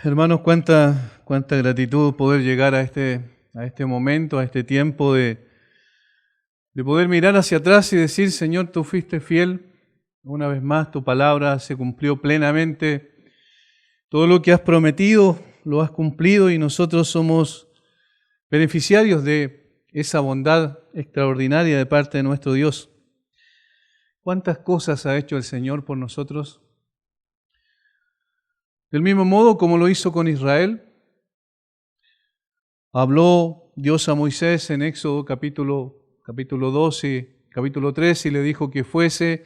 Hermanos, cuánta gratitud poder llegar a este momento, a este tiempo de poder mirar hacia atrás y decir: Señor, tú fuiste fiel, una vez más tu palabra se cumplió plenamente, todo lo que has prometido lo has cumplido y nosotros somos beneficiarios de esa bondad extraordinaria de parte de nuestro Dios. ¿Cuántas cosas ha hecho el Señor por nosotros? Del mismo modo como lo hizo con Israel, habló Dios a Moisés en Éxodo capítulo 12, capítulo 3, y le dijo que fuese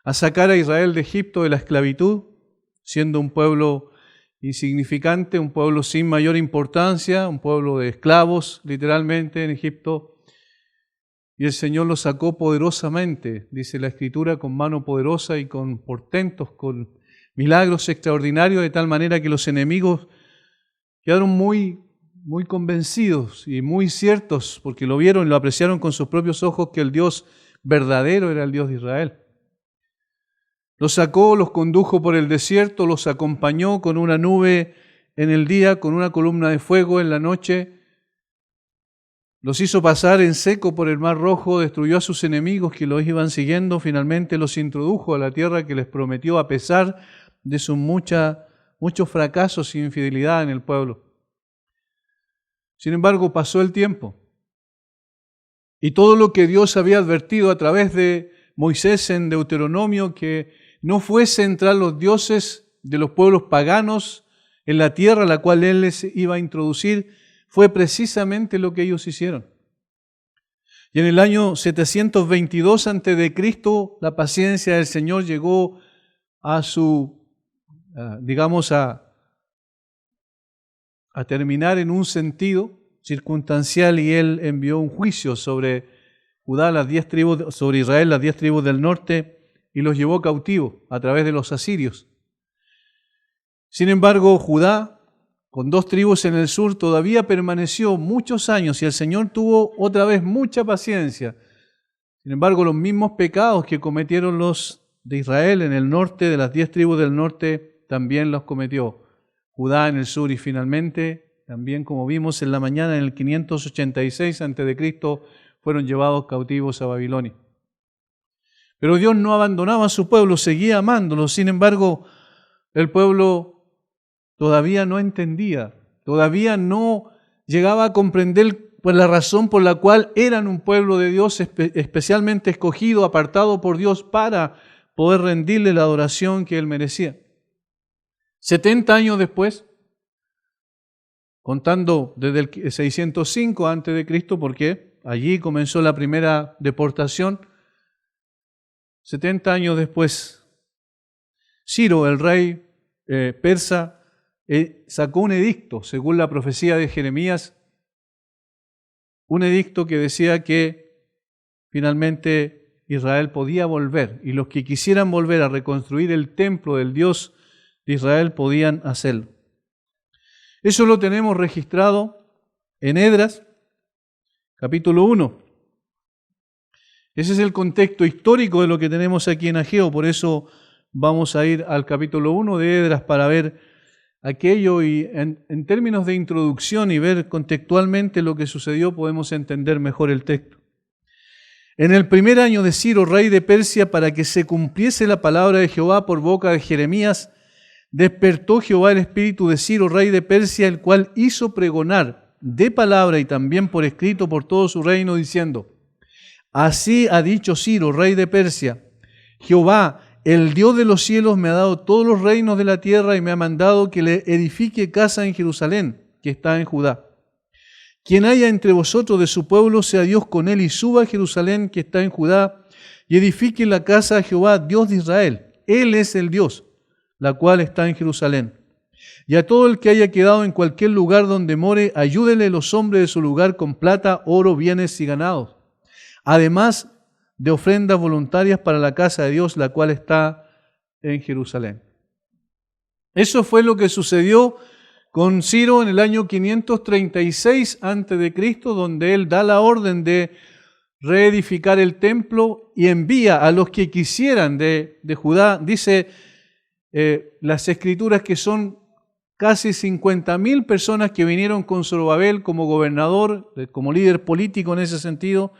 a sacar a Israel de Egipto de la esclavitud, siendo un pueblo insignificante, un pueblo sin mayor importancia, un pueblo de esclavos, literalmente, en Egipto. Y el Señor los sacó poderosamente, dice la Escritura, con mano poderosa y con portentos, con milagros extraordinarios, de tal manera que los enemigos quedaron muy convencidos y muy ciertos, porque lo vieron y lo apreciaron con sus propios ojos, que el Dios verdadero era el Dios de Israel. Los sacó, los condujo por el desierto, los acompañó con una nube en el día, con una columna de fuego en la noche. Los hizo pasar en seco por el Mar Rojo, destruyó a sus enemigos que los iban siguiendo, finalmente los introdujo a la tierra que les prometió a pesar de sus muchos fracasos e infidelidad en el pueblo. Sin embargo, pasó el tiempo y todo lo que Dios había advertido a través de Moisés en Deuteronomio, que no fuese entrar los dioses de los pueblos paganos en la tierra a la cual Él les iba a introducir, fue precisamente lo que ellos hicieron. Y en el año 722 a.C., la paciencia del Señor llegó a a terminar en un sentido circunstancial, y Él envió un juicio sobre Judá, sobre Israel, las 10 tribus del norte, y los llevó cautivos a través de los asirios. Sin embargo, Judá, con 2 tribus en el sur, todavía permaneció muchos años y el Señor tuvo otra vez mucha paciencia. Sin embargo, los mismos pecados que cometieron los de Israel en el norte, de las 10 tribus del norte, también los cometió Judá en el sur, y finalmente, también como vimos en la mañana, en el 586 a.C., fueron llevados cautivos a Babilonia. Pero Dios no abandonaba a su pueblo, seguía amándolo. Sin embargo, el pueblo todavía no entendía, todavía no llegaba a comprender la razón por la cual eran un pueblo de Dios, especialmente escogido, apartado por Dios para poder rendirle la adoración que Él merecía. 70 años después, contando desde el 605 a.C., porque allí comenzó la primera deportación, 70 años después, Ciro, el rey persa, sacó un edicto, según la profecía de Jeremías, un edicto que decía que finalmente Israel podía volver, y los que quisieran volver a reconstruir el templo del Dios de Israel podían hacerlo. Eso lo tenemos registrado en Esdras, capítulo 1. Ese es el contexto histórico de lo que tenemos aquí en Ageo, por eso vamos a ir al capítulo 1 de Esdras para ver aquello, y en términos de introducción y ver contextualmente lo que sucedió, podemos entender mejor el texto. En el primer año de Ciro, rey de Persia, para que se cumpliese la palabra de Jehová por boca de Jeremías, despertó Jehová el espíritu de Ciro, rey de Persia, el cual hizo pregonar de palabra y también por escrito por todo su reino, diciendo: Así ha dicho Ciro, rey de Persia: Jehová, el Dios de los cielos, me ha dado todos los reinos de la tierra y me ha mandado que le edifique casa en Jerusalén, que está en Judá. Quien haya entre vosotros de su pueblo, sea Dios con él, y suba a Jerusalén, que está en Judá, y edifique la casa de Jehová, Dios de Israel. Él es el Dios, la cual está en Jerusalén. Y a todo el que haya quedado en cualquier lugar donde more, ayúdenle los hombres de su lugar con plata, oro, bienes y ganados, además de ofrendas voluntarias para la casa de Dios, la cual está en Jerusalén. Eso fue lo que sucedió con Ciro en el año 536 a.C., donde él da la orden de reedificar el templo y envía a los que quisieran de Judá. Dice las Escrituras que son casi 50.000 personas que vinieron con Zorobabel como gobernador, como líder político en ese sentido,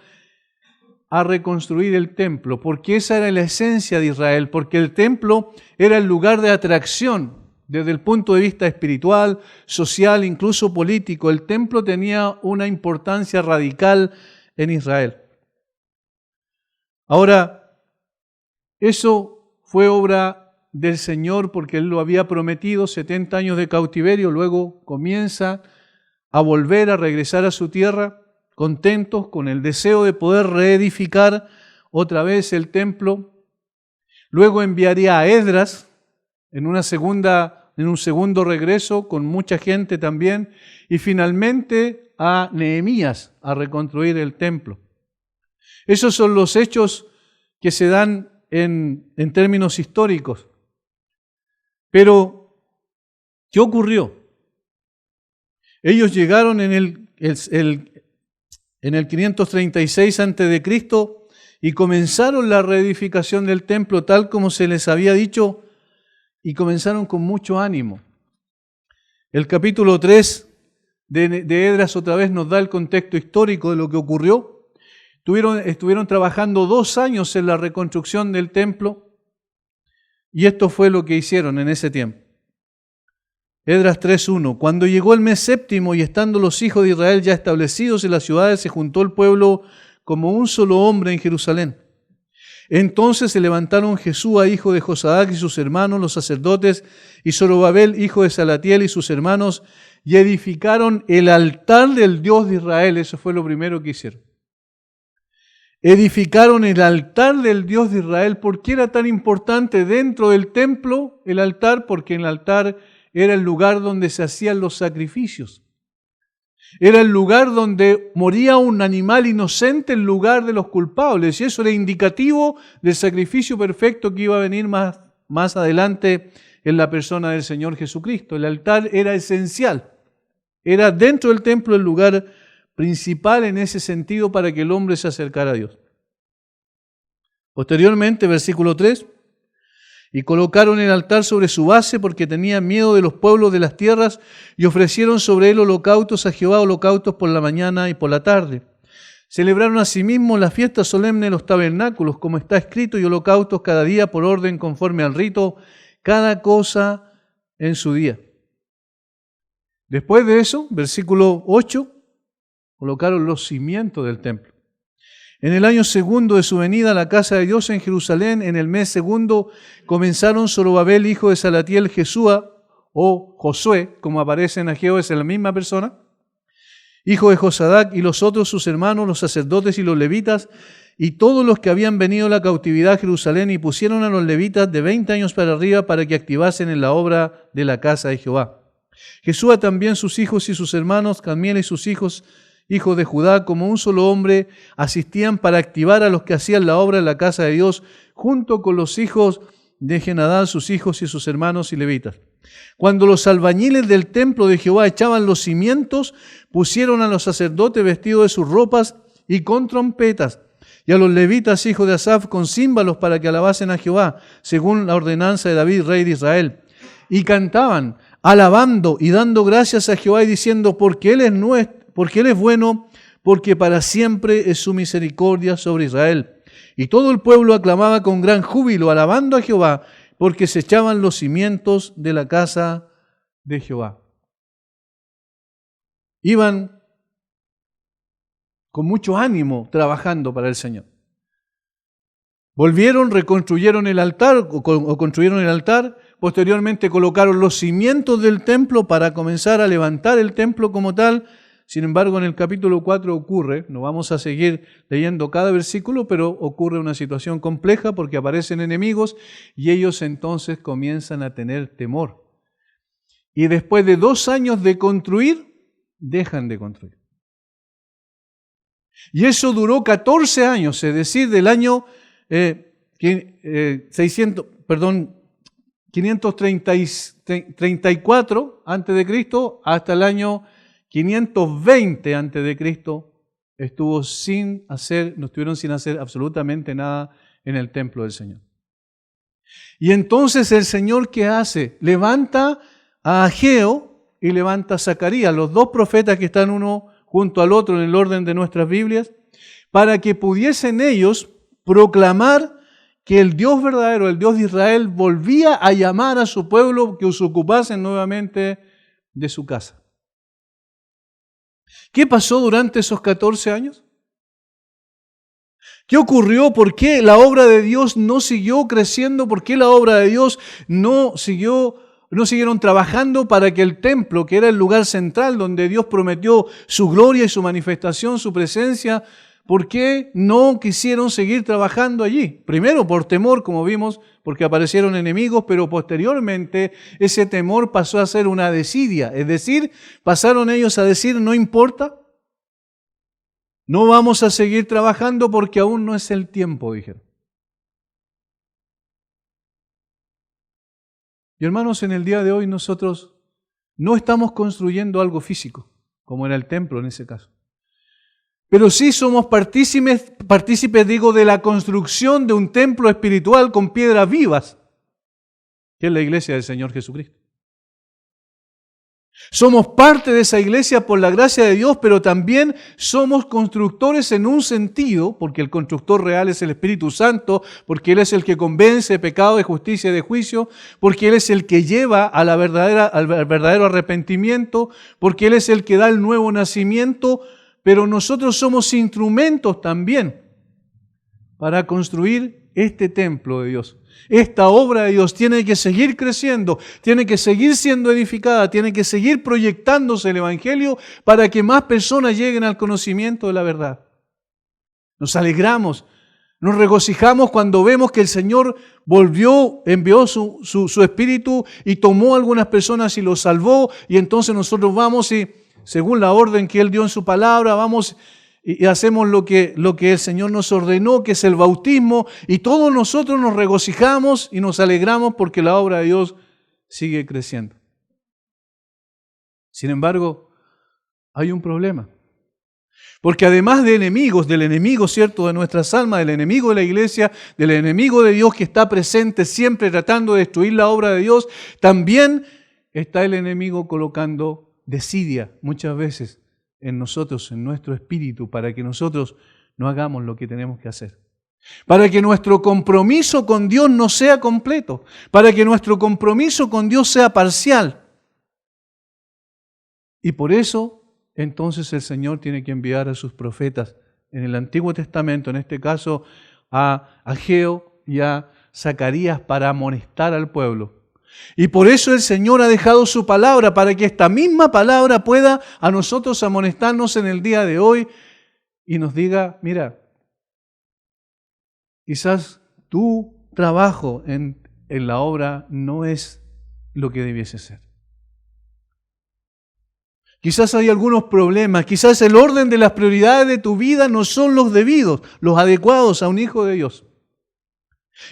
a reconstruir el templo, porque esa era la esencia de Israel, porque el templo era el lugar de atracción desde el punto de vista espiritual, social, incluso político. El templo tenía una importancia radical en Israel. Ahora, eso fue obra del Señor porque Él lo había prometido, 70 años de cautiverio, luego comienza a volver a regresar a su tierra, contentos con el deseo de poder reedificar otra vez el templo. Luego enviaría a Esdras en un segundo regreso con mucha gente también, y finalmente a Nehemías a reconstruir el templo. Esos son los hechos que se dan en términos históricos. Pero, ¿qué ocurrió? Ellos llegaron en el 536 a.C. y comenzaron la reedificación del templo tal como se les había dicho, y comenzaron con mucho ánimo. El capítulo 3 de Esdras otra vez nos da el contexto histórico de lo que ocurrió. Estuvieron trabajando 2 años en la reconstrucción del templo, y esto fue lo que hicieron en ese tiempo. Esdras 3:1. Cuando llegó el mes séptimo y estando los hijos de Israel ya establecidos en las ciudades, se juntó el pueblo como un solo hombre en Jerusalén. Entonces se levantaron Jesúa, hijo de Josadac, y sus hermanos, los sacerdotes, y Zorobabel, hijo de Salatiel, y sus hermanos, y edificaron el altar del Dios de Israel. Eso fue lo primero que hicieron. Edificaron el altar del Dios de Israel. ¿Por qué era tan importante dentro del templo el altar? Porque el altar era el lugar donde se hacían los sacrificios. Era el lugar donde moría un animal inocente en lugar de los culpables. Y eso era indicativo del sacrificio perfecto que iba a venir más adelante en la persona del Señor Jesucristo. El altar era esencial. Era dentro del templo el lugar principal en ese sentido para que el hombre se acercara a Dios. Posteriormente, versículo 3, y colocaron el altar sobre su base porque tenían miedo de los pueblos de las tierras y ofrecieron sobre él holocaustos a Jehová, holocaustos por la mañana y por la tarde. Celebraron asimismo la fiesta solemne de los tabernáculos, como está escrito, y holocaustos cada día por orden conforme al rito, cada cosa en su día. Después de eso, versículo 8, colocaron los cimientos del templo. En el año segundo de su venida a la casa de Dios en Jerusalén, en el mes segundo, comenzaron Zorobabel, hijo de Salatiel, Jesúa, o Josué, como aparece en Ageo, es la misma persona, hijo de Josadac, y los otros sus hermanos, los sacerdotes y los levitas, y todos los que habían venido a la cautividad a Jerusalén, y pusieron a los levitas de 20 años para arriba para que activasen en la obra de la casa de Jehová. Jesúa también, sus hijos y sus hermanos, Cadmiel y sus hijos de Judá, como un solo hombre, asistían para activar a los que hacían la obra en la casa de Dios, junto con los hijos de Jenadá, sus hijos y sus hermanos y levitas. Cuando los albañiles del templo de Jehová echaban los cimientos, pusieron a los sacerdotes vestidos de sus ropas y con trompetas, y a los levitas, hijos de Asaf, con címbalos para que alabasen a Jehová, según la ordenanza de David, rey de Israel. Y cantaban, alabando y dando gracias a Jehová y diciendo, porque Él es bueno, porque para siempre es su misericordia sobre Israel. Y todo el pueblo aclamaba con gran júbilo, alabando a Jehová, porque se echaban los cimientos de la casa de Jehová. Iban con mucho ánimo trabajando para el Señor. Volvieron, reconstruyeron el altar, o construyeron el altar, posteriormente colocaron los cimientos del templo para comenzar a levantar el templo como tal. Sin embargo, en el capítulo 4 ocurre, no vamos a seguir leyendo cada versículo, pero ocurre una situación compleja porque aparecen enemigos y ellos entonces comienzan a tener temor. Y después de 2 años de construir, dejan de construir. Y eso duró 14 años, es decir, del año 534 a.C. hasta el año 520 a.C. estuvieron sin hacer absolutamente nada en el templo del Señor. Y entonces el Señor, ¿qué hace? Levanta a Ageo y levanta a Zacarías, los dos profetas que están uno junto al otro en el orden de nuestras Biblias, para que pudiesen ellos proclamar que el Dios verdadero, el Dios de Israel, volvía a llamar a su pueblo que se ocupasen nuevamente de su casa. ¿Qué pasó durante esos 14 años? ¿Qué ocurrió? ¿Por qué la obra de Dios no siguió creciendo? ¿Por qué la obra de Dios no siguieron trabajando para que el templo, que era el lugar central donde Dios prometió su gloria y su manifestación, su presencia, ¿por qué no quisieron seguir trabajando allí? Primero por temor, como vimos, porque aparecieron enemigos, pero posteriormente ese temor pasó a ser una desidia. Es decir, pasaron ellos a decir, no importa, no vamos a seguir trabajando porque aún no es el tiempo, dijeron. Y hermanos, en el día de hoy nosotros no estamos construyendo algo físico, como era el templo en ese caso. Pero sí somos partícipes, de la construcción de un templo espiritual con piedras vivas, que es la iglesia del Señor Jesucristo. Somos parte de esa iglesia por la gracia de Dios, pero también somos constructores en un sentido, porque el constructor real es el Espíritu Santo, porque Él es el que convence de pecado, de justicia y de juicio, porque Él es el que lleva a al verdadero arrepentimiento, porque Él es el que da el nuevo nacimiento, pero nosotros somos instrumentos también para construir este templo de Dios. Esta obra de Dios tiene que seguir creciendo, tiene que seguir siendo edificada, tiene que seguir proyectándose el Evangelio para que más personas lleguen al conocimiento de la verdad. Nos alegramos, nos regocijamos cuando vemos que el Señor envió su Espíritu y tomó a algunas personas y los salvó, y entonces nosotros vamos y, según la orden que Él dio en su palabra, vamos y hacemos lo que el Señor nos ordenó, que es el bautismo, y todos nosotros nos regocijamos y nos alegramos porque la obra de Dios sigue creciendo. Sin embargo, hay un problema. Porque además de enemigos, del enemigo, ¿cierto?, de nuestras almas, del enemigo de la iglesia, del enemigo de Dios que está presente siempre tratando de destruir la obra de Dios, también está el enemigo colocando desidia muchas veces en nosotros, en nuestro espíritu, para que nosotros no hagamos lo que tenemos que hacer. Para que nuestro compromiso con Dios no sea completo, para que nuestro compromiso con Dios sea parcial. Y por eso, entonces el Señor tiene que enviar a sus profetas en el Antiguo Testamento, en este caso a Ageo y a Zacarías, para amonestar al pueblo. Y por eso el Señor ha dejado su palabra, para que esta misma palabra pueda a nosotros amonestarnos en el día de hoy y nos diga, mira, quizás tu trabajo en la obra no es lo que debiese ser. Quizás hay algunos problemas, quizás el orden de las prioridades de tu vida no son los debidos, los adecuados a un hijo de Dios.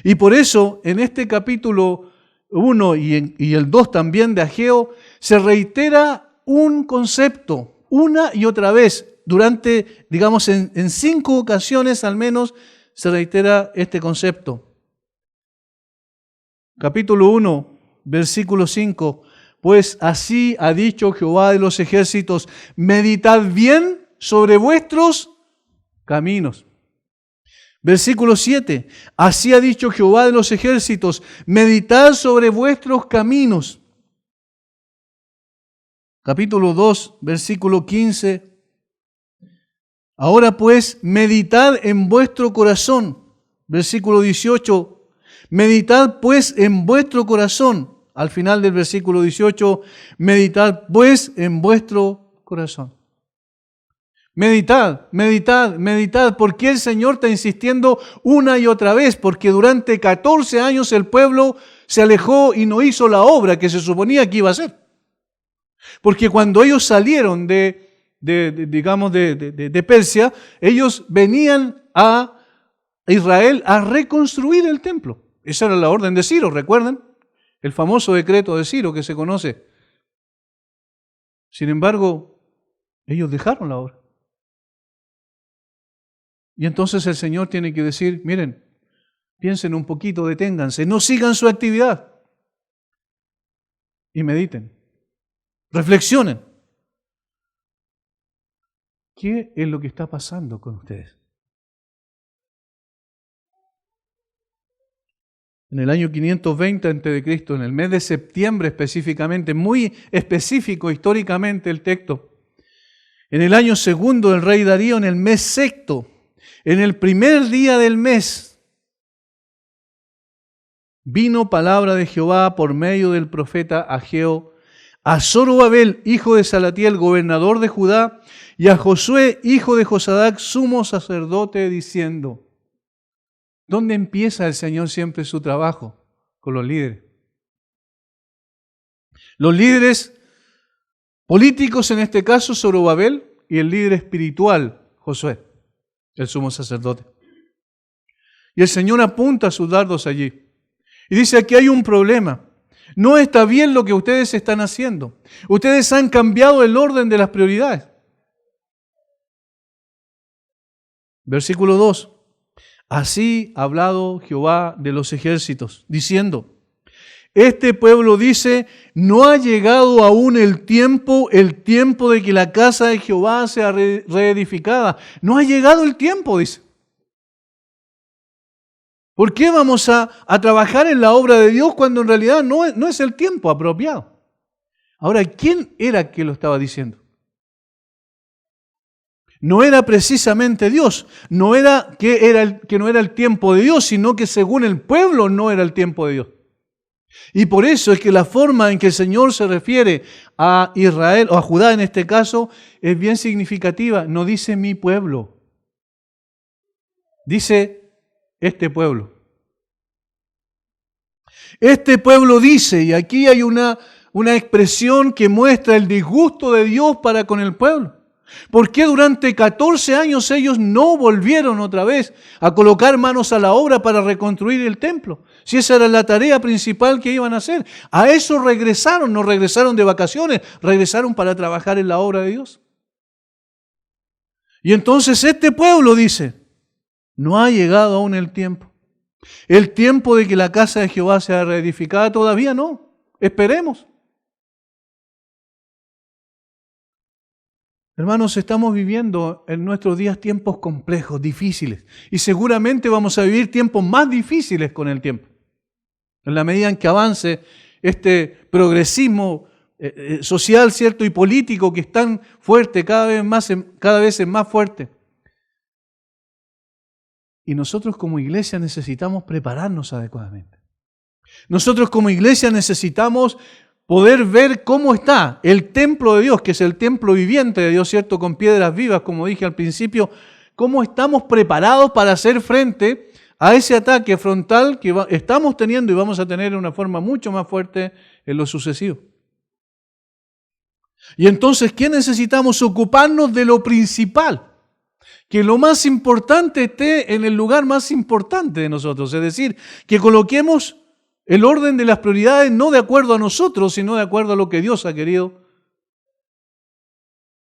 Y por eso en este capítulo 1 y el 2 también de Ageo, se reitera un concepto una y otra vez. Durante, digamos, en 5 ocasiones al menos se reitera este concepto. Capítulo 1, versículo 5. Pues así ha dicho Jehová de los ejércitos, meditad bien sobre vuestros caminos. Versículo 7, así ha dicho Jehová de los ejércitos, meditad sobre vuestros caminos. Capítulo 2, versículo 15, ahora pues, meditad en vuestro corazón. Versículo 18, meditad pues en vuestro corazón. Al final del versículo 18, meditad pues en vuestro corazón. Meditad, meditad, meditad. ¿Por qué el Señor está insistiendo una y otra vez? Porque durante 14 años el pueblo se alejó y no hizo la obra que se suponía que iba a hacer. Porque cuando ellos salieron de Persia, ellos venían a Israel a reconstruir el templo. Esa era la orden de Ciro, ¿recuerdan? El famoso decreto de Ciro que se conoce. Sin embargo, ellos dejaron la obra. Y entonces el Señor tiene que decir, miren, piensen un poquito, deténganse, no sigan su actividad y mediten. Reflexionen. ¿Qué es lo que está pasando con ustedes? En el año 520 a.C., en el mes de septiembre específicamente, muy específico históricamente el texto, en el año segundo del rey Darío, en el mes sexto, en el primer día del mes, vino palabra de Jehová por medio del profeta Ageo a Zorobabel, hijo de Salatiel, gobernador de Judá, y a Josué, hijo de Josadac, sumo sacerdote, diciendo: ¿dónde empieza el Señor siempre su trabajo? Con los líderes. Los líderes políticos, en este caso Zorobabel, y el líder espiritual, Josué, el sumo sacerdote. Y el Señor apunta sus dardos allí. Y dice: aquí hay un problema. No está bien lo que ustedes están haciendo. Ustedes han cambiado el orden de las prioridades. Versículo 2. Así ha hablado Jehová de los ejércitos, diciendo: este pueblo dice, no ha llegado aún el tiempo de que la casa de Jehová sea reedificada. No ha llegado el tiempo, dice. ¿Por qué vamos a trabajar en la obra de Dios cuando en realidad no es el tiempo apropiado? Ahora, ¿quién era que lo estaba diciendo? No era precisamente Dios, no era que no era el tiempo de Dios, sino que según el pueblo no era el tiempo de Dios. Y por eso es que la forma en que el Señor se refiere a Israel, o a Judá en este caso, es bien significativa. No dice mi pueblo, dice este pueblo. Este pueblo dice, y aquí hay una expresión que muestra el disgusto de Dios para con el pueblo. ¿Por qué durante 14 años ellos no volvieron otra vez a colocar manos a la obra para reconstruir el templo? Si esa era la tarea principal que iban a hacer. A eso regresaron, no regresaron de vacaciones, regresaron para trabajar en la obra de Dios. Y entonces este pueblo dice, no ha llegado aún el tiempo. El tiempo de que la casa de Jehová sea reedificada todavía no. Esperemos. Hermanos, estamos viviendo en nuestros días tiempos complejos, difíciles. Y seguramente vamos a vivir tiempos más difíciles con el tiempo. En la medida en que avance este progresismo social, ¿cierto? Y político que es tan fuerte, cada vez es más fuerte. Y nosotros como iglesia necesitamos prepararnos adecuadamente. Nosotros como iglesia necesitamos poder ver cómo está el templo de Dios, que es el templo viviente de Dios, ¿cierto? Con piedras vivas, como dije al principio, cómo estamos preparados para hacer frente a ese ataque frontal que estamos teniendo y vamos a tener de una forma mucho más fuerte en lo sucesivo. Y entonces, ¿qué necesitamos? Ocuparnos de lo principal, que lo más importante esté en el lugar más importante de nosotros, es decir, que coloquemos el orden de las prioridades no de acuerdo a nosotros, sino de acuerdo a lo que Dios ha querido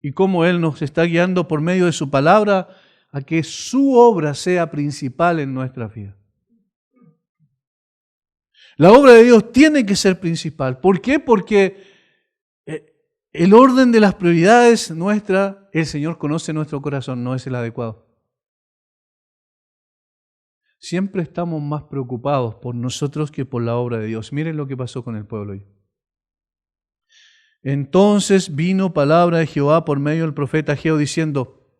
y cómo Él nos está guiando por medio de su palabra a que su obra sea principal en nuestra vida. La obra de Dios tiene que ser principal. ¿Por qué? Porque el orden de las prioridades nuestra, el Señor conoce nuestro corazón, no es el adecuado. Siempre estamos más preocupados por nosotros que por la obra de Dios. Miren lo que pasó con el pueblo hoy. Entonces vino palabra de Jehová por medio del profeta Ageo diciendo: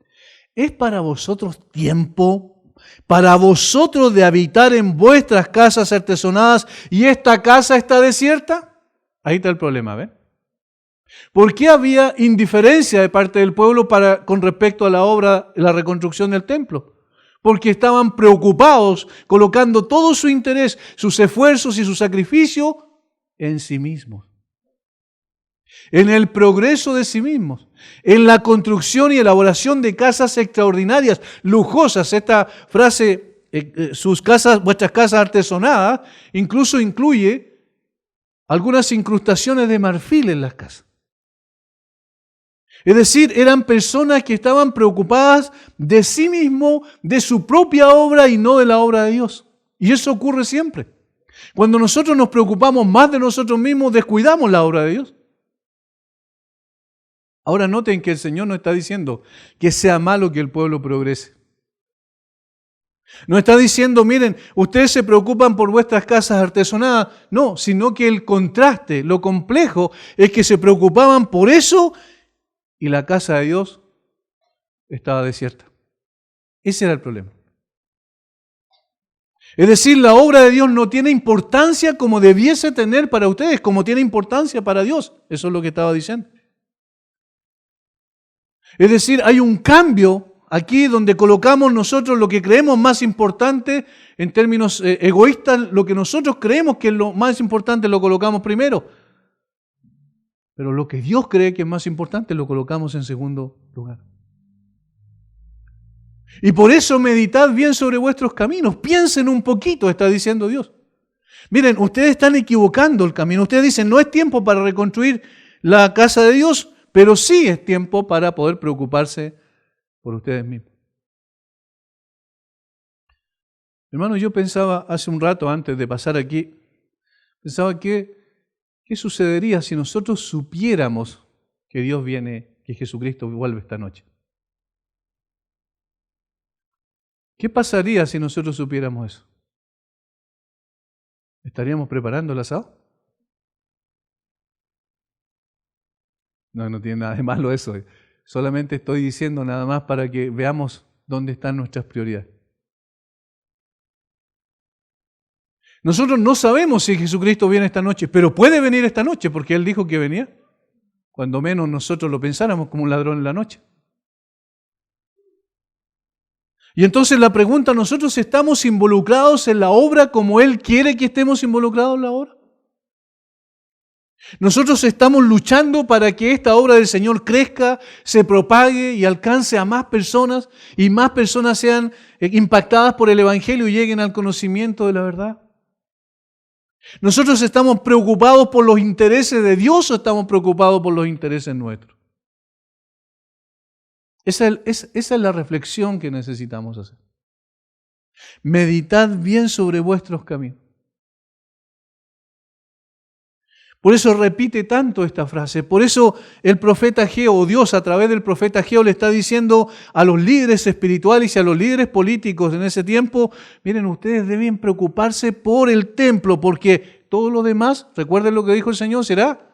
¿es para vosotros tiempo, para vosotros de habitar en vuestras casas artesonadas y esta casa está desierta? Ahí está el problema, ¿ven? ¿Por qué había indiferencia de parte del pueblo con respecto a la obra, la reconstrucción del templo? Porque estaban preocupados, colocando todo su interés, sus esfuerzos y su sacrificio en sí mismos. En el progreso de sí mismos, en la construcción y elaboración de casas extraordinarias, lujosas. Esta frase, vuestras casas artesonadas, incluso incluye algunas incrustaciones de marfil en las casas. Es decir, eran personas que estaban preocupadas de sí mismo, de su propia obra y no de la obra de Dios. Y eso ocurre siempre. Cuando nosotros nos preocupamos más de nosotros mismos, descuidamos la obra de Dios. Ahora noten que el Señor no está diciendo que sea malo que el pueblo progrese. No está diciendo, miren, ustedes se preocupan por vuestras casas artesonadas. No, sino que el contraste, lo complejo, es que se preocupaban por eso y la casa de Dios estaba desierta. Ese era el problema. Es decir, la obra de Dios no tiene importancia como debiese tener para ustedes, como tiene importancia para Dios. Eso es lo que estaba diciendo. Es decir, hay un cambio aquí donde colocamos nosotros lo que creemos más importante en términos egoístas, lo que nosotros creemos que es lo más importante lo colocamos primero. Pero lo que Dios cree que es más importante lo colocamos en segundo lugar. Y por eso meditad bien sobre vuestros caminos. Piensen un poquito, está diciendo Dios. Miren, ustedes están equivocando el camino. Ustedes dicen, no es tiempo para reconstruir la casa de Dios, pero sí es tiempo para poder preocuparse por ustedes mismos. Hermanos, yo pensaba hace un rato antes de pasar aquí, pensaba que ¿qué sucedería si nosotros supiéramos que Dios viene, que Jesucristo vuelve esta noche? ¿Qué pasaría si nosotros supiéramos eso? ¿Estaríamos preparando el asado? No tiene nada de malo eso. Solamente estoy diciendo nada más para que veamos dónde están nuestras prioridades. Nosotros no sabemos si Jesucristo viene esta noche, pero puede venir esta noche porque Él dijo que venía. Cuando menos nosotros lo pensáramos como un ladrón en la noche. Y entonces la pregunta, ¿nosotros estamos involucrados en la obra como Él quiere que estemos involucrados en la obra? Nosotros estamos luchando para que esta obra del Señor crezca, se propague y alcance a más personas y más personas sean impactadas por el Evangelio y lleguen al conocimiento de la verdad. ¿Nosotros estamos preocupados por los intereses de Dios o estamos preocupados por los intereses nuestros? Esa es la reflexión que necesitamos hacer. Meditad bien sobre vuestros caminos. Por eso repite tanto esta frase. Por eso el profeta Ageo, o Dios a través del profeta Ageo le está diciendo a los líderes espirituales y a los líderes políticos en ese tiempo, miren, ustedes deben preocuparse por el templo, porque todo lo demás, recuerden lo que dijo el Señor, será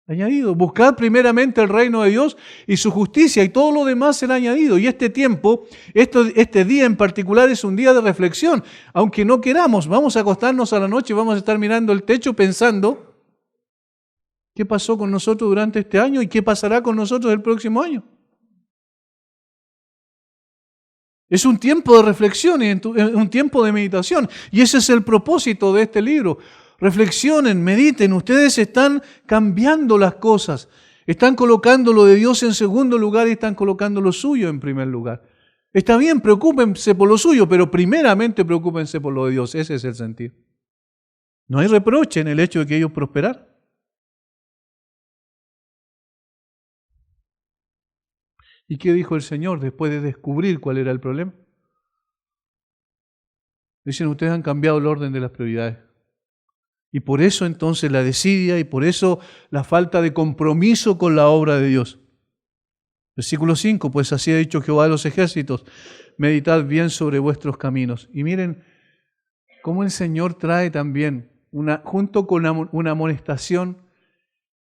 añadido. Buscad primeramente el reino de Dios y su justicia, y todo lo demás será añadido. Y este tiempo, este día en particular es un día de reflexión. Aunque no queramos, vamos a acostarnos a la noche y vamos a estar mirando el techo pensando ¿qué pasó con nosotros durante este año y qué pasará con nosotros el próximo año? Es un tiempo de reflexión y un tiempo de meditación. Y ese es el propósito de este libro. Reflexionen, mediten. Ustedes están cambiando las cosas. Están colocando lo de Dios en segundo lugar y están colocando lo suyo en primer lugar. Está bien, preocúpense por lo suyo, pero primeramente preocúpense por lo de Dios. Ese es el sentido. No hay reproche en el hecho de que ellos prosperaran. ¿Y qué dijo el Señor después de descubrir cuál era el problema? Dicen, ustedes han cambiado el orden de las prioridades. Y por eso entonces la desidia y por eso la falta de compromiso con la obra de Dios. Versículo 5, pues así ha dicho Jehová de los ejércitos, meditad bien sobre vuestros caminos. Y miren cómo el Señor trae también, junto con una amonestación,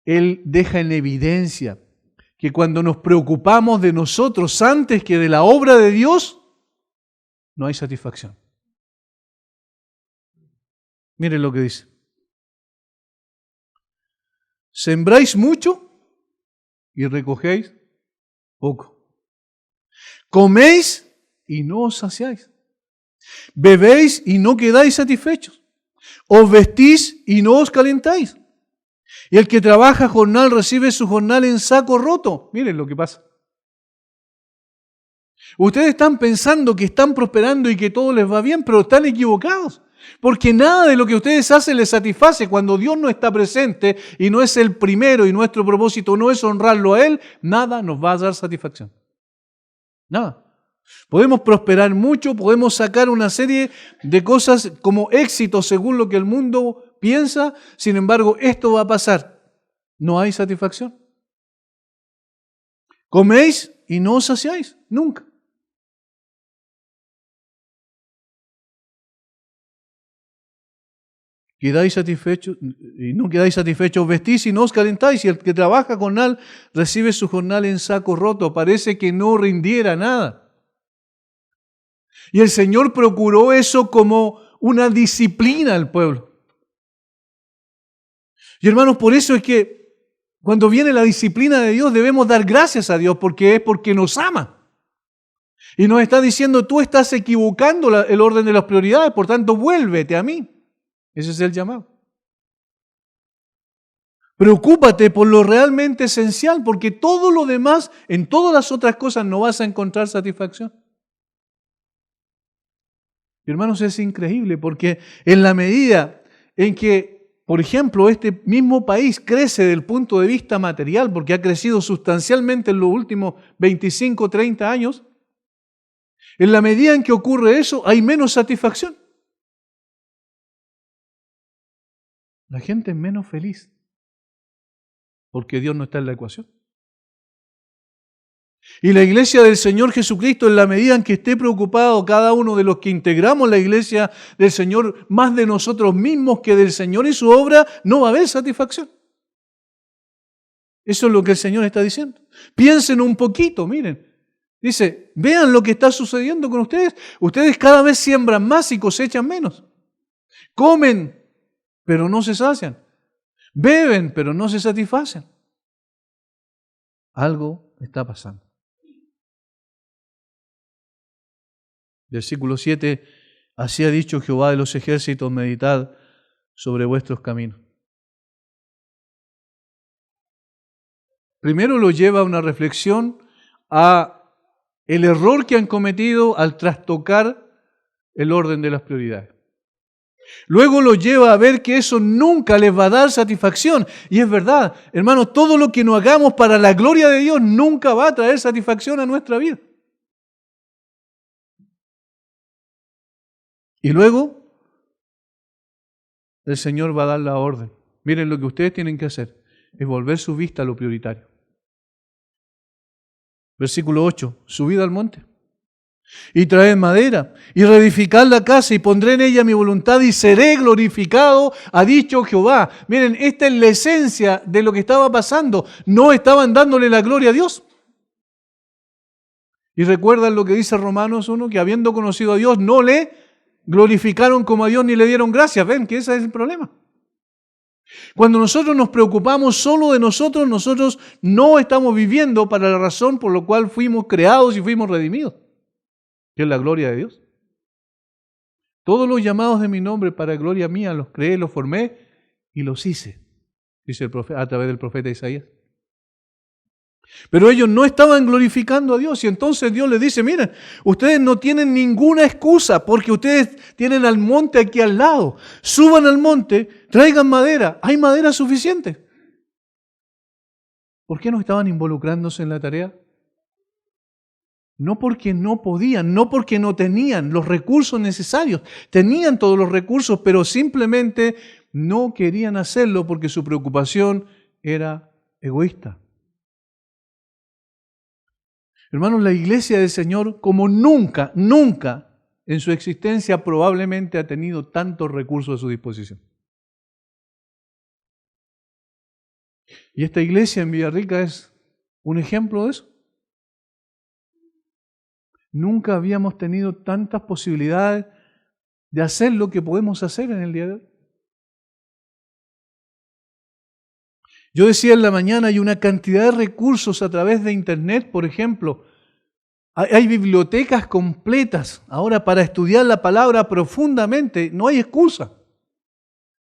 Él deja en evidencia que cuando nos preocupamos de nosotros antes que de la obra de Dios, no hay satisfacción. Miren lo que dice. Sembráis mucho y recogéis poco. Coméis y no os saciáis. Bebéis y no quedáis satisfechos. Os vestís y no os calentáis. Y el que trabaja jornal recibe su jornal en saco roto. Miren lo que pasa. Ustedes están pensando que están prosperando y que todo les va bien, pero están equivocados. Porque nada de lo que ustedes hacen les satisface. Cuando Dios no está presente y no es el primero y nuestro propósito no es honrarlo a Él, nada nos va a dar satisfacción. Nada. Podemos prosperar mucho, podemos sacar una serie de cosas como éxito según lo que el mundo piensa, sin embargo, esto va a pasar. No hay satisfacción. Coméis y no os saciáis, nunca. Quedáis satisfechos y no quedáis satisfechos, vestís y no os calentáis, y el que trabaja jornal recibe su jornal en saco roto, parece que no rindiera nada. Y el Señor procuró eso como una disciplina al pueblo. Y hermanos, por eso es que cuando viene la disciplina de Dios debemos dar gracias a Dios porque es porque nos ama. Y nos está diciendo, tú estás equivocando el orden de las prioridades, por tanto vuélvete a mí. Ese es el llamado. Preocúpate por lo realmente esencial, porque todo lo demás, en todas las otras cosas no vas a encontrar satisfacción. Y hermanos, es increíble, porque en la medida en que, por ejemplo, este mismo país crece desde el punto de vista material, porque ha crecido sustancialmente en los últimos 25, 30 años, en la medida en que ocurre eso, hay menos satisfacción. La gente es menos feliz porque Dios no está en la ecuación. Y la iglesia del Señor Jesucristo, en la medida en que esté preocupado cada uno de los que integramos la iglesia del Señor, más de nosotros mismos que del Señor y su obra, no va a haber satisfacción. Eso es lo que el Señor está diciendo. Piensen un poquito, miren. Dice, vean lo que está sucediendo con ustedes. Ustedes cada vez siembran más y cosechan menos. Comen, pero no se sacian. Beben, pero no se satisfacen. Algo está pasando. Versículo 7, así ha dicho Jehová de los ejércitos, meditad sobre vuestros caminos. Primero lo lleva a una reflexión a el error que han cometido al trastocar el orden de las prioridades. Luego lo lleva a ver que eso nunca les va a dar satisfacción. Y es verdad, hermanos, todo lo que no hagamos para la gloria de Dios nunca va a traer satisfacción a nuestra vida. Y luego el Señor va a dar la orden. Miren, lo que ustedes tienen que hacer es volver su vista a lo prioritario. Versículo 8, subid al monte y traed madera y reedificad la casa y pondré en ella mi voluntad y seré glorificado, ha dicho Jehová. Miren, esta es la esencia de lo que estaba pasando. No estaban dándole la gloria a Dios. Y recuerdan lo que dice Romanos 1, que habiendo conocido a Dios no le glorificaron como a Dios ni le dieron gracias. Ven que ese es el problema. Cuando nosotros nos preocupamos solo de nosotros, nosotros no estamos viviendo para la razón por la cual fuimos creados y fuimos redimidos, que es la gloria de Dios. Todos los llamados de mi nombre para gloria mía los creé, los formé y los hice, dice el profeta, a través del profeta Isaías. Pero ellos no estaban glorificando a Dios y entonces Dios les dice, miren, ustedes no tienen ninguna excusa porque ustedes tienen al monte aquí al lado. Suban al monte, traigan madera, hay madera suficiente. ¿Por qué no estaban involucrándose en la tarea? No porque no podían, no porque no tenían los recursos necesarios. Tenían todos los recursos, pero simplemente no querían hacerlo porque su preocupación era egoísta. Hermanos, la iglesia del Señor, como nunca en su existencia probablemente ha tenido tantos recursos a su disposición. Y esta iglesia en Villarrica es un ejemplo de eso. Nunca habíamos tenido tantas posibilidades de hacer lo que podemos hacer en el día de hoy. Yo decía en la mañana, hay una cantidad de recursos a través de Internet, por ejemplo. Hay bibliotecas completas ahora para estudiar la palabra profundamente. No hay excusa.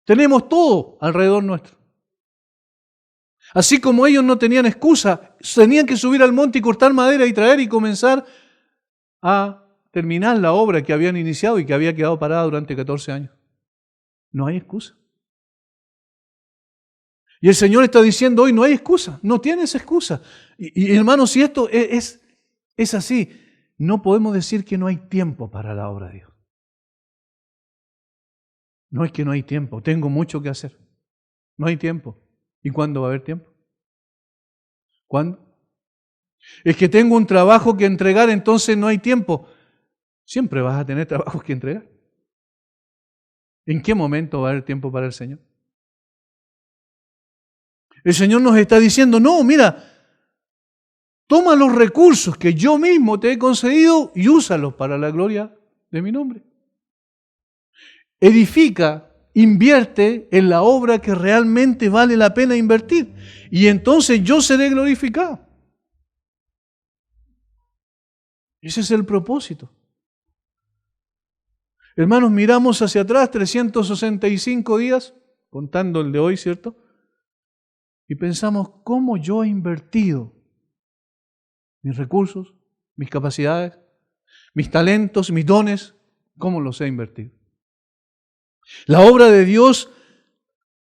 Tenemos todo alrededor nuestro. Así como ellos no tenían excusa, tenían que subir al monte y cortar madera y traer y comenzar a terminar la obra que habían iniciado y que había quedado parada durante 14 años. No hay excusa. Y el Señor está diciendo hoy, no hay excusa, no tienes excusa. Y hermanos, si esto es así, no podemos decir que no hay tiempo para la obra de Dios. No es que no hay tiempo, tengo mucho que hacer. No hay tiempo. ¿Y cuándo va a haber tiempo? ¿Cuándo? Es que tengo un trabajo que entregar, entonces no hay tiempo. Siempre vas a tener trabajos que entregar. ¿En qué momento va a haber tiempo para el Señor? El Señor nos está diciendo, no, mira, toma los recursos que yo mismo te he concedido y úsalos para la gloria de mi nombre. Edifica, invierte en la obra que realmente vale la pena invertir. Y entonces yo seré glorificado. Ese es el propósito. Hermanos, miramos hacia atrás 365 días, contando el de hoy, ¿cierto? Y pensamos, ¿cómo yo he invertido mis recursos, mis capacidades, mis talentos, mis dones? ¿Cómo los he invertido? ¿La obra de Dios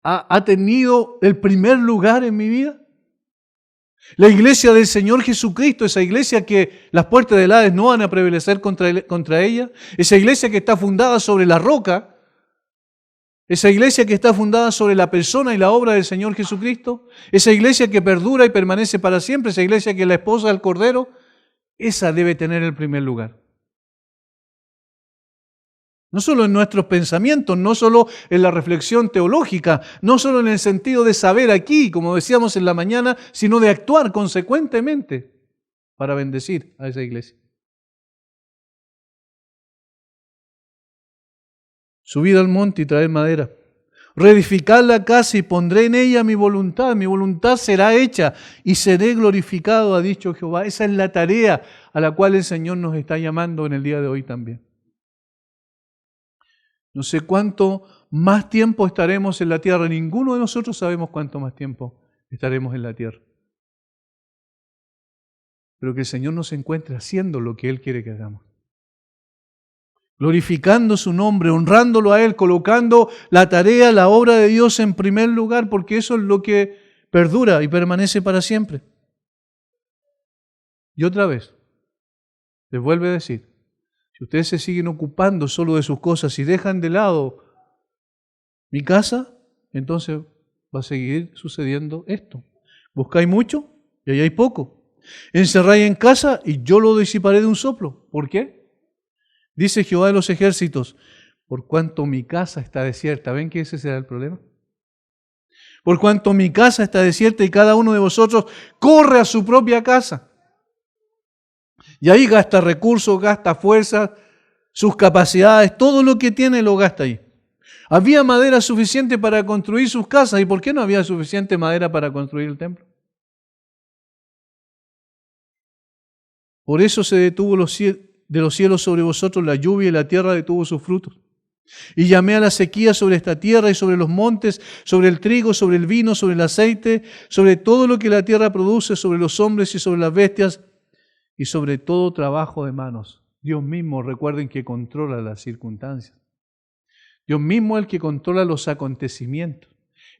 ha tenido el primer lugar en mi vida? La iglesia del Señor Jesucristo, esa iglesia que las puertas del Hades no van a prevalecer contra ella, esa iglesia que está fundada sobre la roca, esa iglesia que está fundada sobre la persona y la obra del Señor Jesucristo, esa iglesia que perdura y permanece para siempre, esa iglesia que es la esposa del Cordero, esa debe tener el primer lugar. No solo en nuestros pensamientos, no solo en la reflexión teológica, no solo en el sentido de saber aquí, como decíamos en la mañana, sino de actuar consecuentemente para bendecir a esa iglesia. Subid al monte y traed madera. Reedificad la casa y pondré en ella mi voluntad será hecha y seré glorificado, ha dicho Jehová. Esa es la tarea a la cual el Señor nos está llamando en el día de hoy también. No sé cuánto más tiempo estaremos en la tierra. Ninguno de nosotros sabemos cuánto más tiempo estaremos en la tierra. Pero que el Señor nos encuentre haciendo lo que Él quiere que hagamos. Glorificando su nombre, honrándolo a Él, colocando la tarea, la obra de Dios en primer lugar, porque eso es lo que perdura y permanece para siempre. Y otra vez, les vuelvo a decir, si ustedes se siguen ocupando solo de sus cosas y dejan de lado mi casa, entonces va a seguir sucediendo esto. Buscáis mucho y ahí hay poco. Encerráis en casa y yo lo disiparé de un soplo. ¿Por qué? Dice Jehová de los ejércitos, por cuanto mi casa está desierta. ¿Ven que ese será el problema? Por cuanto mi casa está desierta y cada uno de vosotros corre a su propia casa. Y ahí gasta recursos, gasta fuerzas, sus capacidades, todo lo que tiene lo gasta ahí. Había madera suficiente para construir sus casas. ¿Y por qué no había suficiente madera para construir el templo? Por eso se detuvo de los cielos sobre vosotros la lluvia y la tierra detuvo sus frutos. Y llamé a la sequía sobre esta tierra y sobre los montes, sobre el trigo, sobre el vino, sobre el aceite, sobre todo lo que la tierra produce, sobre los hombres y sobre las bestias y sobre todo trabajo de manos. Dios mismo, recuerden que controla las circunstancias. Dios mismo es el que controla los acontecimientos.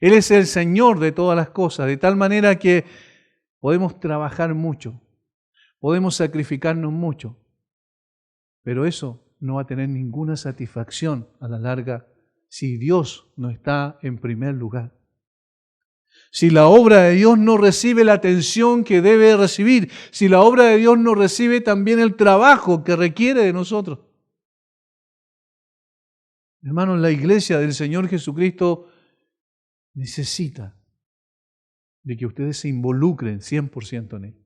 Él es el Señor de todas las cosas, de tal manera que podemos trabajar mucho, podemos sacrificarnos mucho, pero eso no va a tener ninguna satisfacción a la larga si Dios no está en primer lugar. Si la obra de Dios no recibe la atención que debe recibir, si la obra de Dios no recibe también el trabajo que requiere de nosotros. Hermanos, la iglesia del Señor Jesucristo necesita de que ustedes se involucren 100% en él.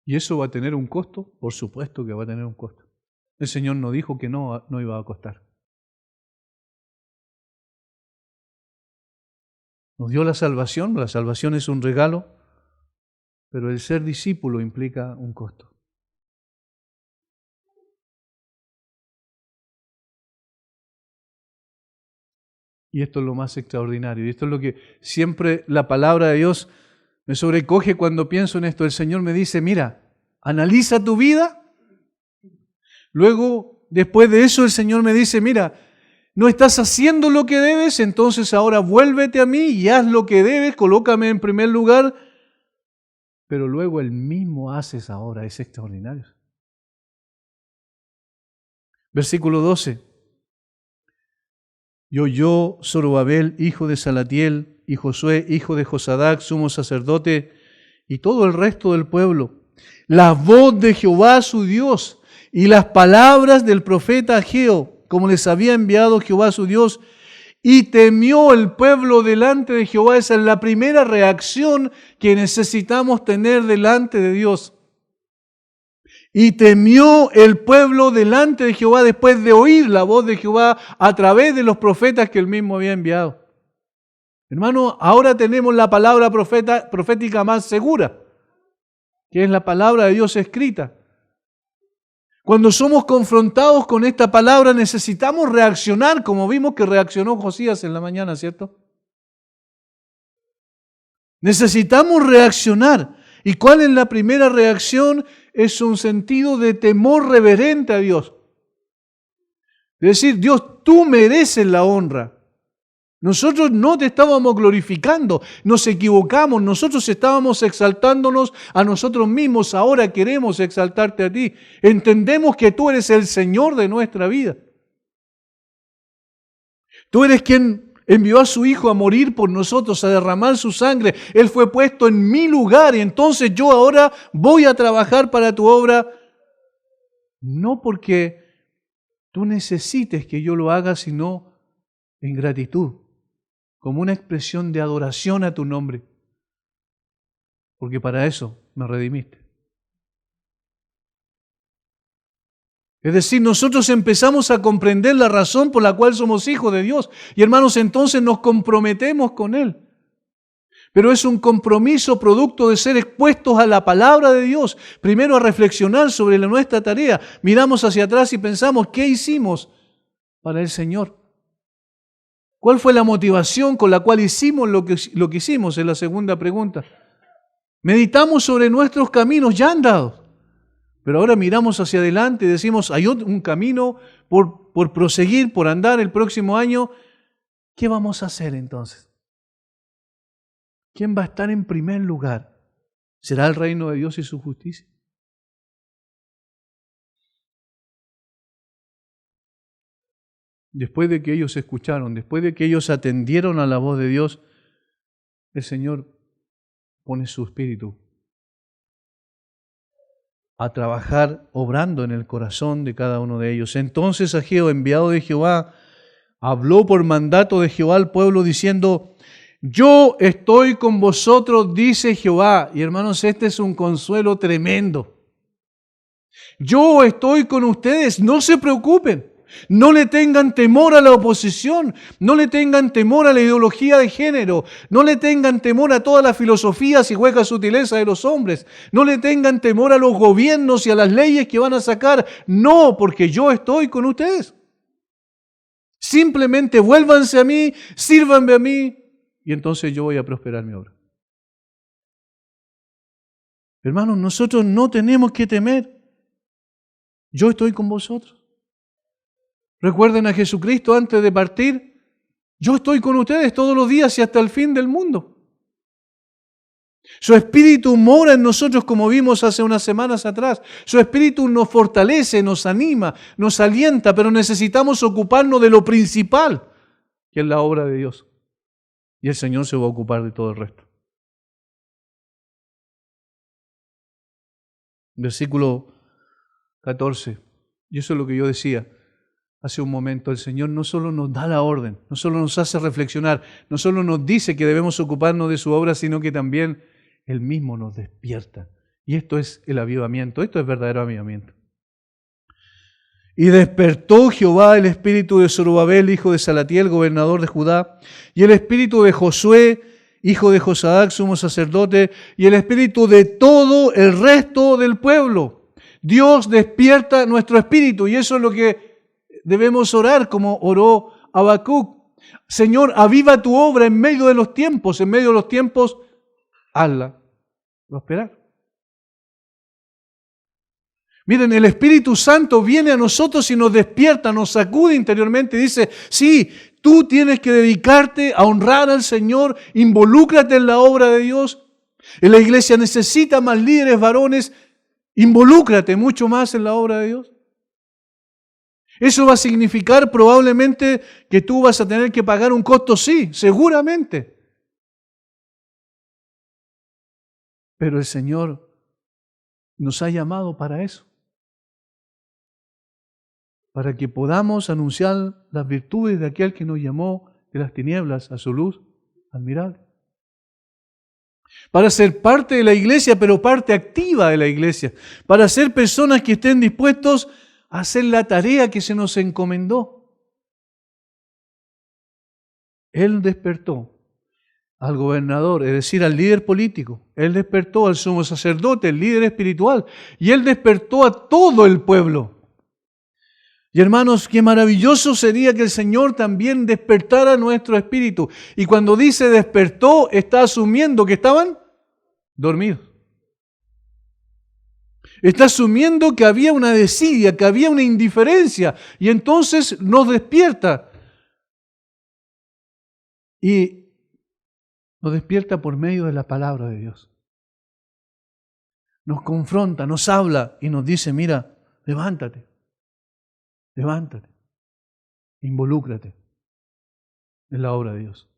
¿Y eso va a tener un costo? Por supuesto que va a tener un costo. El Señor no dijo que no iba a costar. Nos dio la salvación es un regalo, pero el ser discípulo implica un costo. Y esto es lo más extraordinario. Y esto es lo que siempre la palabra de Dios me sobrecoge cuando pienso en esto. El Señor me dice, mira, analiza tu vida. Luego, después de eso, el Señor me dice, mira, no estás haciendo lo que debes, entonces ahora vuélvete a mí y haz lo que debes, colócame en primer lugar. Pero luego el mismo haces ahora, es extraordinario. Versículo 12. Y oyó Zorobabel, hijo de Salatiel, y Josué, hijo de Josadac, sumo sacerdote, y todo el resto del pueblo la voz de Jehová su Dios y las palabras del profeta Ageo, como les había enviado Jehová su Dios, y temió el pueblo delante de Jehová. Esa es la primera reacción que necesitamos tener delante de Dios. Y temió el pueblo delante de Jehová después de oír la voz de Jehová a través de los profetas que él mismo había enviado. Hermano, ahora tenemos la palabra profética más segura, que es la palabra de Dios escrita. Cuando somos confrontados con esta palabra necesitamos reaccionar, como vimos que reaccionó Josías en la mañana, ¿cierto? Necesitamos reaccionar. ¿Y cuál es la primera reacción? Es un sentido de temor reverente a Dios. Es decir, Dios, tú mereces la honra. Nosotros no te estábamos glorificando, nos equivocamos, nosotros estábamos exaltándonos a nosotros mismos, ahora queremos exaltarte a ti. Entendemos que tú eres el Señor de nuestra vida. Tú eres quien envió a su Hijo a morir por nosotros, a derramar su sangre. Él fue puesto en mi lugar y entonces yo ahora voy a trabajar para tu obra, no porque tú necesites que yo lo haga, sino en gratitud, como una expresión de adoración a tu nombre, porque para eso me redimiste. Es decir, nosotros empezamos a comprender la razón por la cual somos hijos de Dios y hermanos, entonces nos comprometemos con Él. Pero es un compromiso producto de ser expuestos a la palabra de Dios, primero a reflexionar sobre nuestra tarea. Miramos hacia atrás y pensamos, ¿qué hicimos para el Señor? ¿Cuál fue la motivación con la cual hicimos lo que hicimos? Es la segunda pregunta. Meditamos sobre nuestros caminos ya andados, pero ahora miramos hacia adelante y decimos, hay un camino por proseguir, por andar el próximo año. ¿Qué vamos a hacer entonces? ¿Quién va a estar en primer lugar? ¿Será el reino de Dios y su justicia? Después de que ellos escucharon, después de que ellos atendieron a la voz de Dios, el Señor pone su espíritu a trabajar, obrando en el corazón de cada uno de ellos. Entonces Ageo, enviado de Jehová, habló por mandato de Jehová al pueblo diciendo, yo estoy con vosotros, dice Jehová. Y hermanos, este es un consuelo tremendo. Yo estoy con ustedes, no se preocupen. No le tengan temor a la oposición, no le tengan temor a la ideología de género, no le tengan temor a todas las filosofías y huecas sutilezas de los hombres, no le tengan temor a los gobiernos y a las leyes que van a sacar. No, porque yo estoy con ustedes. Simplemente vuélvanse a mí, sírvanme a mí, y entonces yo voy a prosperar mi obra. Hermanos, nosotros no tenemos que temer. Yo estoy con vosotros. Recuerden a Jesucristo antes de partir. Yo estoy con ustedes todos los días y hasta el fin del mundo. Su Espíritu mora en nosotros como vimos hace unas semanas atrás. Su Espíritu nos fortalece, nos anima, nos alienta, pero necesitamos ocuparnos de lo principal, que es la obra de Dios. Y el Señor se va a ocupar de todo el resto. Versículo 14. Y eso es lo que yo decía hace un momento. El Señor no solo nos da la orden, no solo nos hace reflexionar, no solo nos dice que debemos ocuparnos de su obra, sino que también Él mismo nos despierta. Y esto es el avivamiento, esto es verdadero avivamiento. Y despertó Jehová el espíritu de Zorobabel, hijo de Salatiel, gobernador de Judá, y el espíritu de Josué, hijo de Josadac, sumo sacerdote, y el espíritu de todo el resto del pueblo. Dios despierta nuestro espíritu, y eso es lo que debemos orar, como oró Habacuc. Señor, aviva tu obra en medio de los tiempos, hazla prosperar. Miren, el Espíritu Santo viene a nosotros y nos despierta, nos sacude interiormente y dice, sí, tú tienes que dedicarte a honrar al Señor, involúcrate en la obra de Dios. La iglesia necesita más líderes varones, involúcrate mucho más en la obra de Dios. Eso va a significar probablemente que tú vas a tener que pagar un costo, sí, seguramente. Pero el Señor nos ha llamado para eso, para que podamos anunciar las virtudes de aquel que nos llamó de las tinieblas a su luz admirable. Para ser parte de la iglesia, pero parte activa de la iglesia, para ser personas que estén dispuestos a hacer la tarea que se nos encomendó. Él despertó al gobernador, es decir, al líder político. Él despertó al sumo sacerdote, el líder espiritual, y Él despertó a todo el pueblo. Y hermanos, qué maravilloso sería que el Señor también despertara nuestro espíritu. Y cuando dice despertó, está asumiendo que estaban dormidos. Está asumiendo que había una desidia, que había una indiferencia, y entonces nos despierta. Y nos despierta por medio de la palabra de Dios. Nos confronta, nos habla y nos dice, mira, levántate, levántate, involúcrate en la obra de Dios.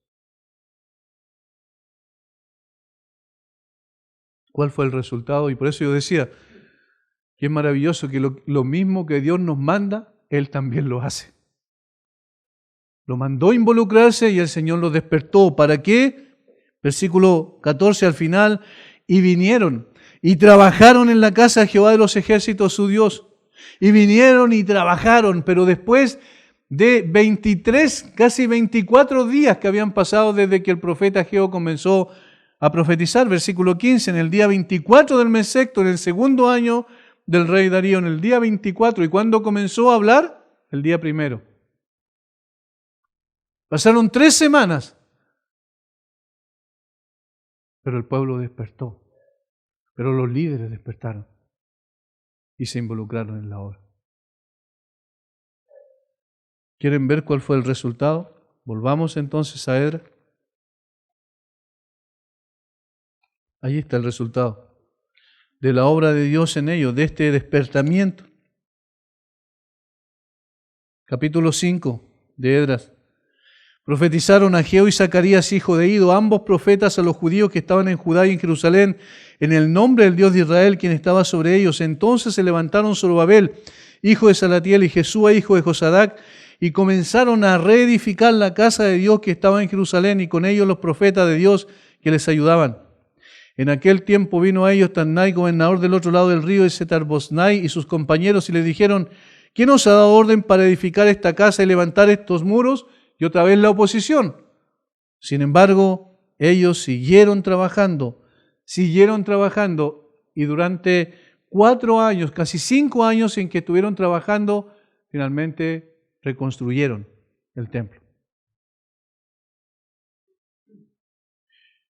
¿Cuál fue el resultado? Y por eso yo decía que es maravilloso que lo mismo que Dios nos manda, Él también lo hace. Lo mandó a involucrarse y el Señor lo despertó. ¿Para qué? Versículo 14 al final, y vinieron y trabajaron en la casa de Jehová de los ejércitos su Dios. Y vinieron y trabajaron, pero después de 23, casi 24 días que habían pasado desde que el profeta Ageo comenzó a profetizar, versículo 15, en el día 24 del mes sexto, en el segundo año del rey Darío, en el día 24, ¿y cuándo comenzó a hablar? El día primero. Pasaron 3 semanas, pero el pueblo despertó, pero los líderes despertaron y se involucraron en la obra. ¿Quieren ver cuál fue el resultado? Volvamos entonces a Edra. Ahí está el resultado de la obra de Dios en ellos, de este despertamiento. Capítulo 5 de Edras. Profetizaron Ageo y Zacarías, hijo de Ido, ambos profetas a los judíos que estaban en Judá y en Jerusalén, en el nombre del Dios de Israel, quien estaba sobre ellos. Entonces se levantaron Zorobabel, hijo de Salatiel, y Jesúa, hijo de Josadac, y comenzaron a reedificar la casa de Dios que estaba en Jerusalén, y con ellos los profetas de Dios que les ayudaban. En aquel tiempo vino a ellos Tannai, gobernador del otro lado del río, de Setar-Bosnai, y sus compañeros, y les dijeron, ¿quién os ha dado orden para edificar esta casa y levantar estos muros? Y otra vez la oposición. Sin embargo, ellos siguieron trabajando, y durante 4 años, casi 5 años en que estuvieron trabajando, finalmente reconstruyeron el templo.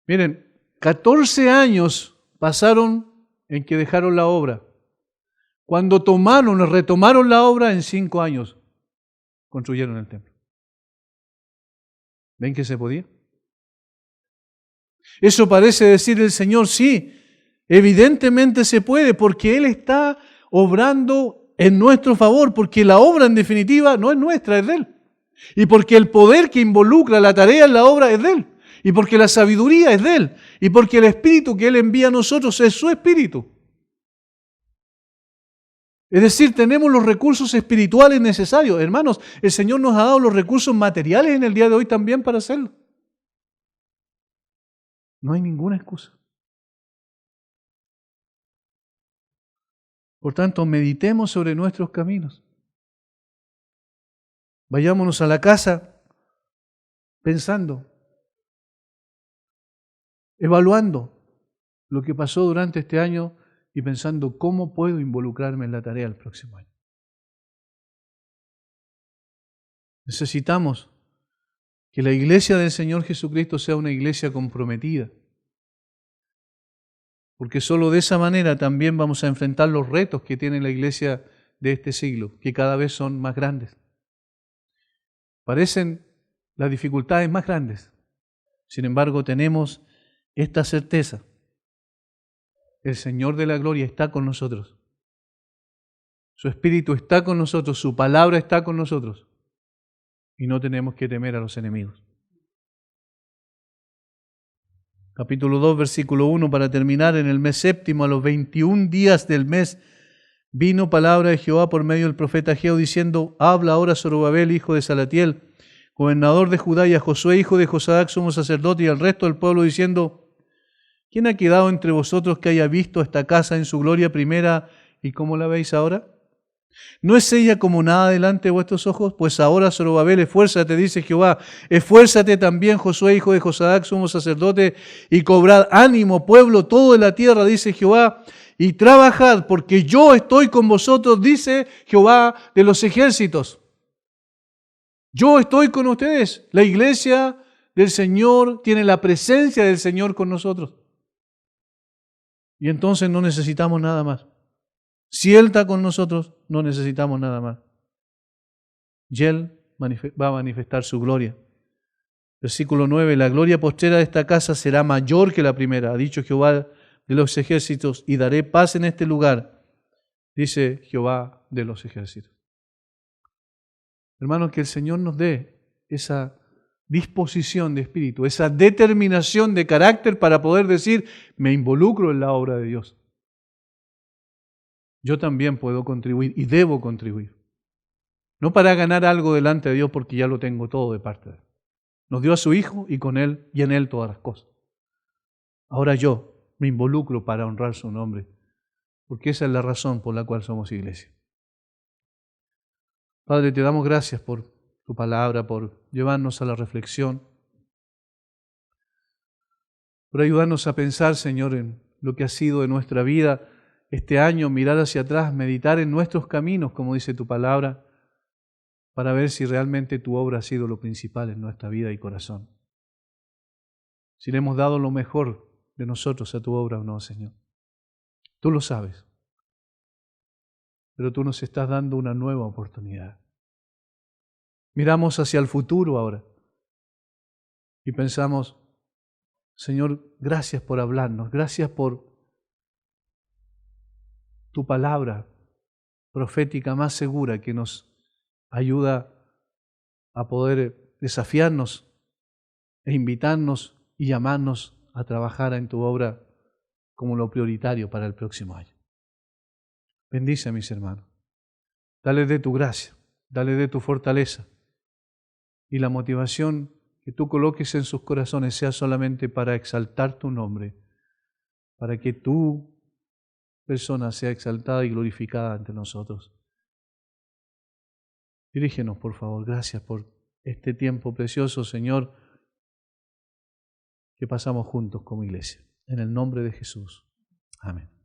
Miren, 14 años pasaron en que dejaron la obra. Cuando retomaron la obra, en 5 años construyeron el templo. ¿Ven que se podía? Eso parece decir el Señor, sí, evidentemente se puede, porque Él está obrando en nuestro favor, porque la obra en definitiva no es nuestra, es de Él. Y porque el poder que involucra la tarea en la obra es de Él. Y porque la sabiduría es de Él. Y porque el Espíritu que Él envía a nosotros es su Espíritu. Es decir, tenemos los recursos espirituales necesarios. Hermanos, el Señor nos ha dado los recursos materiales en el día de hoy también para hacerlo. No hay ninguna excusa. Por tanto, meditemos sobre nuestros caminos. Vayámonos a la casa pensando, evaluando lo que pasó durante este año y pensando cómo puedo involucrarme en la tarea del próximo año. Necesitamos que la iglesia del Señor Jesucristo sea una iglesia comprometida, porque solo de esa manera también vamos a enfrentar los retos que tiene la iglesia de este siglo, que cada vez son más grandes. Parecen las dificultades más grandes, sin embargo tenemos esta certeza: el Señor de la gloria está con nosotros. Su Espíritu está con nosotros, su palabra está con nosotros. Y no tenemos que temer a los enemigos. Capítulo 2, versículo 1, para terminar, en el mes séptimo, a los 21 días del mes, vino palabra de Jehová por medio del profeta Ageo, diciendo, habla ahora Zorobabel, hijo de Salatiel, gobernador de Judá, y a Josué, hijo de Josadac, sumo sacerdote, y al resto del pueblo, diciendo, ¿quién ha quedado entre vosotros que haya visto esta casa en su gloria primera, y cómo la veis ahora? ¿No es ella como nada delante de vuestros ojos? Pues ahora, Zorobabel, esfuérzate, dice Jehová, esfuérzate también, Josué, hijo de Josadac, sumo sacerdote, y cobrad ánimo, pueblo, todo de la tierra, dice Jehová, y trabajad, porque yo estoy con vosotros, dice Jehová de los ejércitos. Yo estoy con ustedes. La iglesia del Señor tiene la presencia del Señor con nosotros. Y entonces no necesitamos nada más. Si Él está con nosotros, no necesitamos nada más. Y Él va a manifestar su gloria. Versículo 9, la gloria postrera de esta casa será mayor que la primera, ha dicho Jehová de los ejércitos, y daré paz en este lugar, dice Jehová de los ejércitos. Hermanos, que el Señor nos dé esa disposición de espíritu, esa determinación de carácter para poder decir, me involucro en la obra de Dios. Yo también puedo contribuir y debo contribuir. No para ganar algo delante de Dios porque ya lo tengo todo de parte de Él. Nos dio a su Hijo y con Él y en Él todas las cosas. Ahora yo me involucro para honrar su nombre, porque esa es la razón por la cual somos iglesia. Padre, te damos gracias por tu palabra, por llevarnos a la reflexión, por ayudarnos a pensar, Señor, en lo que ha sido de nuestra vida este año, mirar hacia atrás, meditar en nuestros caminos, como dice tu palabra, para ver si realmente tu obra ha sido lo principal en nuestra vida y corazón. Si le hemos dado lo mejor de nosotros a tu obra o no, Señor. Tú lo sabes, pero tú nos estás dando una nueva oportunidad. Miramos hacia el futuro ahora y pensamos, Señor, gracias por hablarnos, gracias por tu palabra profética más segura que nos ayuda a poder desafiarnos e invitarnos y llamarnos a trabajar en tu obra como lo prioritario para el próximo año. Bendice a mis hermanos. Dale de tu gracia, dale de tu fortaleza y la motivación que tú coloques en sus corazones sea solamente para exaltar tu nombre, para que tu persona sea exaltada y glorificada ante nosotros. Dirígenos, por favor. Gracias por este tiempo precioso, Señor, que pasamos juntos como iglesia. En el nombre de Jesús. Amén.